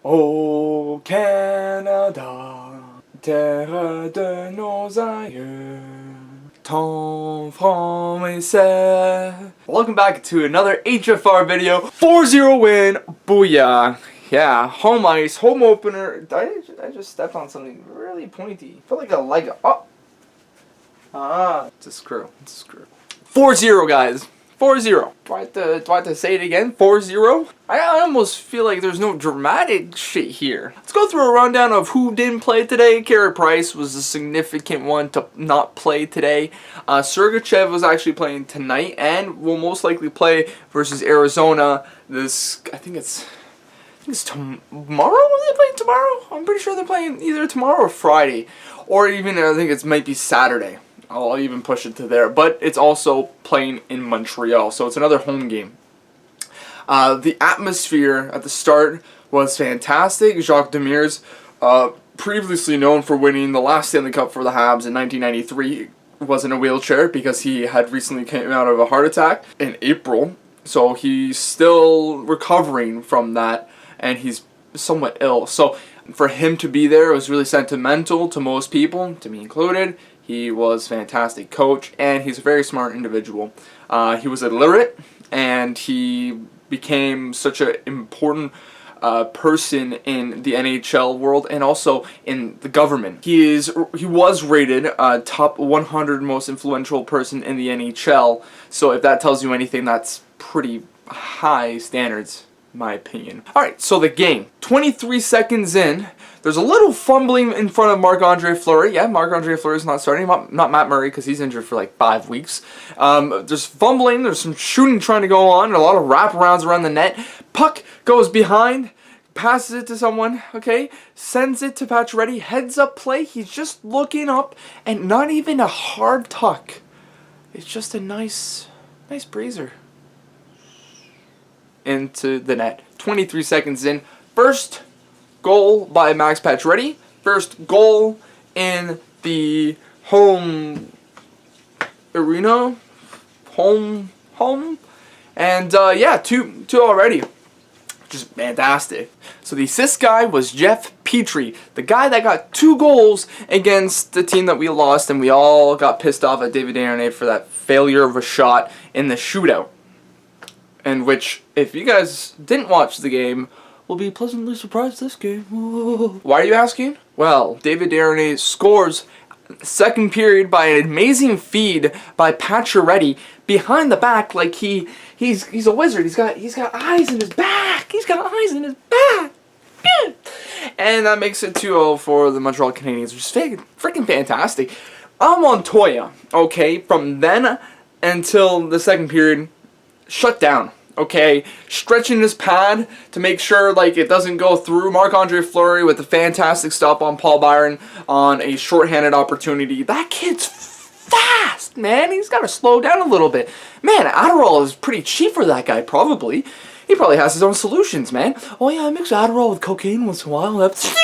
Ô Canada, terre de nos aïeux, ton français. Welcome back to another HFR video. 4-0 win, booyah. Yeah, home ice, home opener. I just stepped on something really pointy. I feel like a leg. Oh. It's a screw. It's a screw. 4-0, guys. 4-0. Do I have to say it again? 4-0? I almost feel like there's no dramatic shit here. Let's go through a rundown of who didn't play today. Carey Price was a significant one to not play today. Sergachev was actually playing tonight and will most likely play versus Arizona. I think it's tomorrow. Are they playing tomorrow? I'm pretty sure they're playing either tomorrow or Friday. Or even, I think it might be Saturday. I'll even push it to there. But it's also playing in Montreal, so it's another home game. The atmosphere at the start was fantastic. Jacques Demers, previously known for winning the last Stanley Cup for the Habs in 1993, was in a wheelchair because he had recently came out of a heart attack in April. So he's still recovering from that, and he's somewhat ill. So for him to be there, it was really sentimental to most people, to me included. He was a fantastic coach, and he's a very smart individual. He was illiterate, and he became such an important person in the NHL world and also in the government. He was rated top 100 most influential person in the NHL. So if that tells you anything, that's pretty high standards, in my opinion. Alright, so the game. 23 seconds in, there's a little fumbling in front of Marc-Andre Fleury. Yeah, Marc-Andre Fleury is not starting. Not Matt Murray, because he's injured for like 5 weeks. There's fumbling. There's some shooting trying to go on. A lot of wraparounds around the net. Puck goes behind. Passes it to someone. Okay. Sends it to Pacioretty. Heads up play. He's just looking up. And not even a hard tuck. It's just a nice breezer into the net. 23 seconds in. First goal by Max Pacioretty. First goal in the home arena. Home. And yeah, two already. Just fantastic. So the assist guy was Jeff Petrie, the guy that got 2 goals against the team that we lost, and we all got pissed off at David Desharnais for that failure of a shot in the shootout. And which, if you guys didn't watch the game, will be pleasantly surprised this game. Why are you asking? Well, David Desharnais scores second period by an amazing feed by Pacioretty behind the back, like he's a wizard. He's got eyes in his back. He's got eyes in his back. And that makes it 2-0 for the Montreal Canadiens, which is freaking fantastic. Montoya, okay, from then until the second period, shut down. Okay, stretching his pad to make sure like it doesn't go through. Marc-Andre Fleury with a fantastic stop on Paul Byron on a shorthanded opportunity. That kid's fast, man. He's got to slow down a little bit. Man, Adderall is pretty cheap for that guy, probably. He probably has his own solutions, man. Oh yeah, I mix Adderall with cocaine once in a while. That's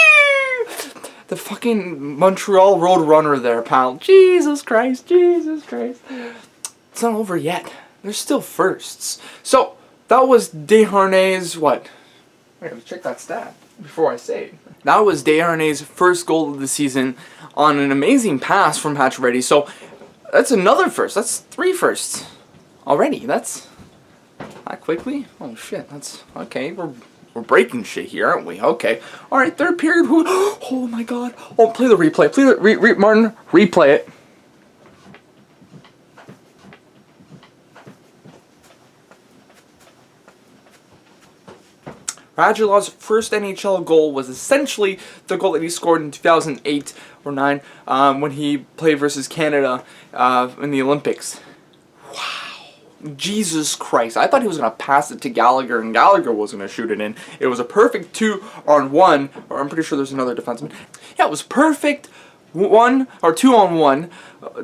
the fucking Montreal Road Runner there, pal. Jesus Christ, Jesus Christ. It's not over yet. There's still firsts. So, that was Desharnais' what? I gotta check that stat before I say it. That was Desharnais' first goal of the season on an amazing pass from Pacioretty. So, that's another first. That's 3 firsts already. That's that quickly? Oh shit, that's okay. We're breaking shit here, aren't we? Okay. Alright, third period. Oh my god. Oh, play the replay. Play the Martin, replay it. Radulov's first NHL goal was essentially the goal that he scored in 2008 or 9 when he played versus Canada in the Olympics. Wow. Jesus Christ. I thought he was going to pass it to Gallagher, and Gallagher was going to shoot it in. It was a perfect 2-on-1, or I'm pretty sure there's another defenseman. Yeah, it was perfect 1 or 2-on-1.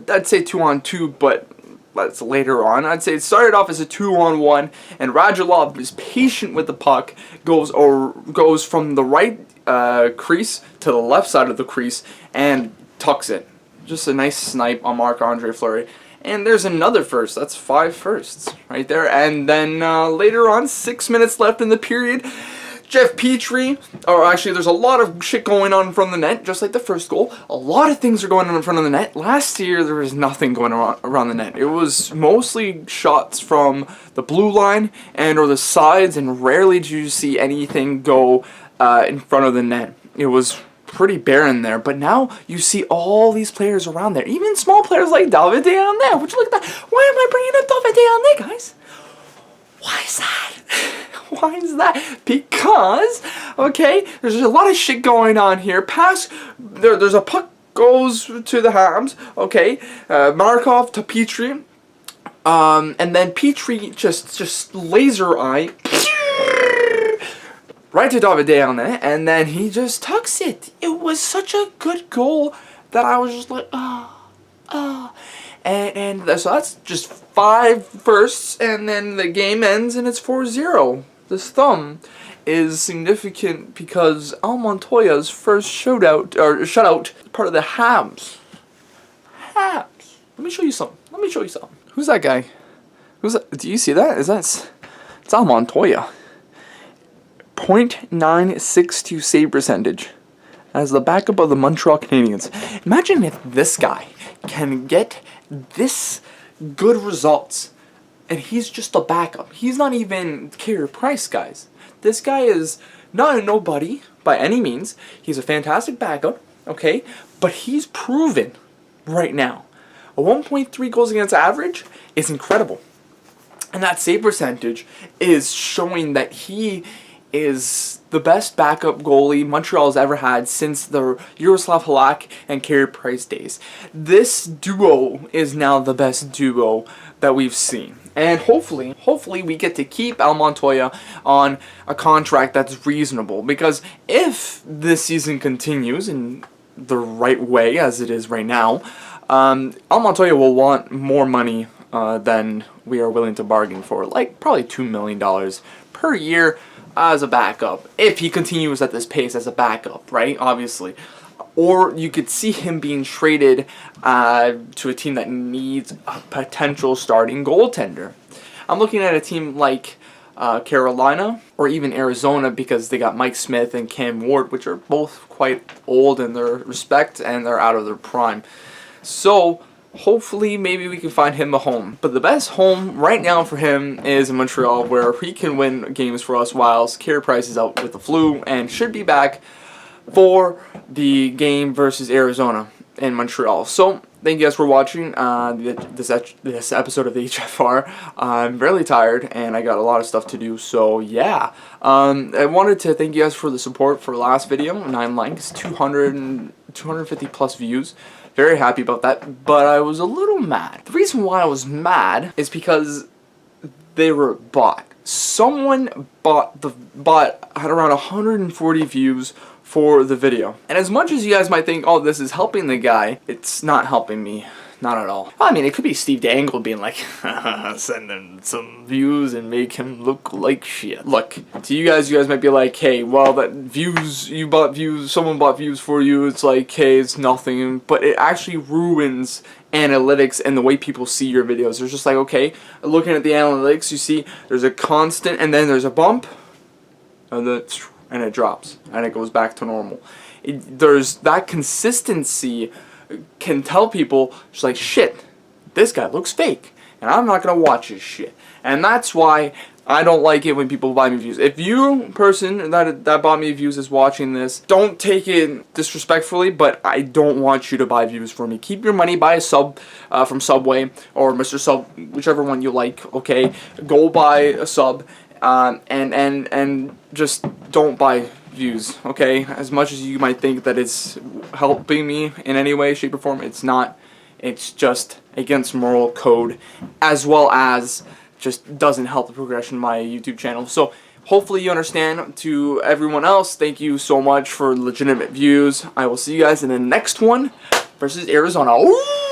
I'd say 2-on-2, but that's later on. I'd say it started off as a 2-on-1, and Radulov is patient with the puck, goes from the right crease to the left side of the crease, and tucks it. Just a nice snipe on Marc-Andre Fleury. And there's another first. That's 5 firsts right there. And then later on, 6 minutes left in the period, Jeff Petrie, or actually there's a lot of shit going on in front of the net, just like the first goal. A lot of things are going on in front of the net. Last year there was nothing going on around the net. It was mostly shots from the blue line and or the sides, and rarely did you see anything go in front of the net. It was pretty barren there, but now you see all these players around there, even small players like David there. Would you look at that? Why am I bringing up David there, guys? Why is that? Why is that? Because, okay, there's a lot of shit going on here. There's a puck goes to the Habs, okay, Markov to Petrie, and then Petrie just laser eye right to David and then he just tucks it. It was such a good goal that I was just like, and so that's just 5 firsts, and then the game ends and it's 4-0. This thumb is significant because Al Montoya's first shutout, part of the Habs. Let me show you something. Who's that guy? Who's that? Do you see that? It's Al Montoya. .962 save percentage as the backup of the Montreal Canadiens. Imagine if this guy can get this good results and he's just a backup. He's not even Carey Price, guys. This guy is not a nobody by any means. He's a fantastic backup, okay? But he's proven right now. A 1.3 goals against average is incredible. And that save percentage is showing that he is the best backup goalie Montreal's ever had since the Yaroslav Halak and Carey Price days. This duo is now the best duo that we've seen. And hopefully we get to keep Al Montoya on a contract that's reasonable. Because if this season continues in the right way as it is right now, Al Montoya will want more money than we are willing to bargain for. Like probably $2 million per year as a backup, if he continues at this pace as a backup, right? Obviously. Or you could see him being traded to a team that needs a potential starting goaltender. I'm looking at a team like Carolina or even Arizona, because they got Mike Smith and Cam Ward, which are both quite old in their respect and they're out of their prime. So hopefully maybe we can find him a home. But the best home right now for him is in Montreal, where he can win games for us whilst Carey Price is out with the flu and should be back for the game versus Arizona in Montreal. So thank you guys for watching this episode of the HFR. I'm really tired and I got a lot of stuff to do, so yeah. I wanted to thank you guys for the support for the last video. 9 likes, 250 plus views. Very happy about that, but I was a little mad. The reason why I was mad is because they were bought. Someone had around 140 views for the video. And as much as you guys might think, oh, this is helping the guy, it's not helping me. Not at all. I mean, it could be Steve Dangle being like, send him some views and make him look like shit. Look, to you guys might be like, hey, well, that views, you bought views, someone bought views for you, it's like, hey, it's nothing. But it actually ruins analytics and the way people see your videos. There's just like, okay, looking at the analytics, you see there's a constant and then there's a bump and it drops and it goes back to normal. There's that consistency can tell people just like, shit, this guy looks fake and I'm not gonna watch his shit. And that's why I don't like it when people buy me views. If you person that bought me views is watching this, don't take it disrespectfully, but I don't want you to buy views for me. Keep your money, buy a sub from Subway or Mr. Sub, whichever one you like, okay? Go buy a sub and just don't buy views, okay? As much as you might think that it's helping me in any way, shape, or form, it's not. It's just against moral code, as well as just doesn't help the progression of my YouTube channel. So hopefully you understand. To everyone else, thank you so much for legitimate views. I will see you guys in the next one versus Arizona. Ooh!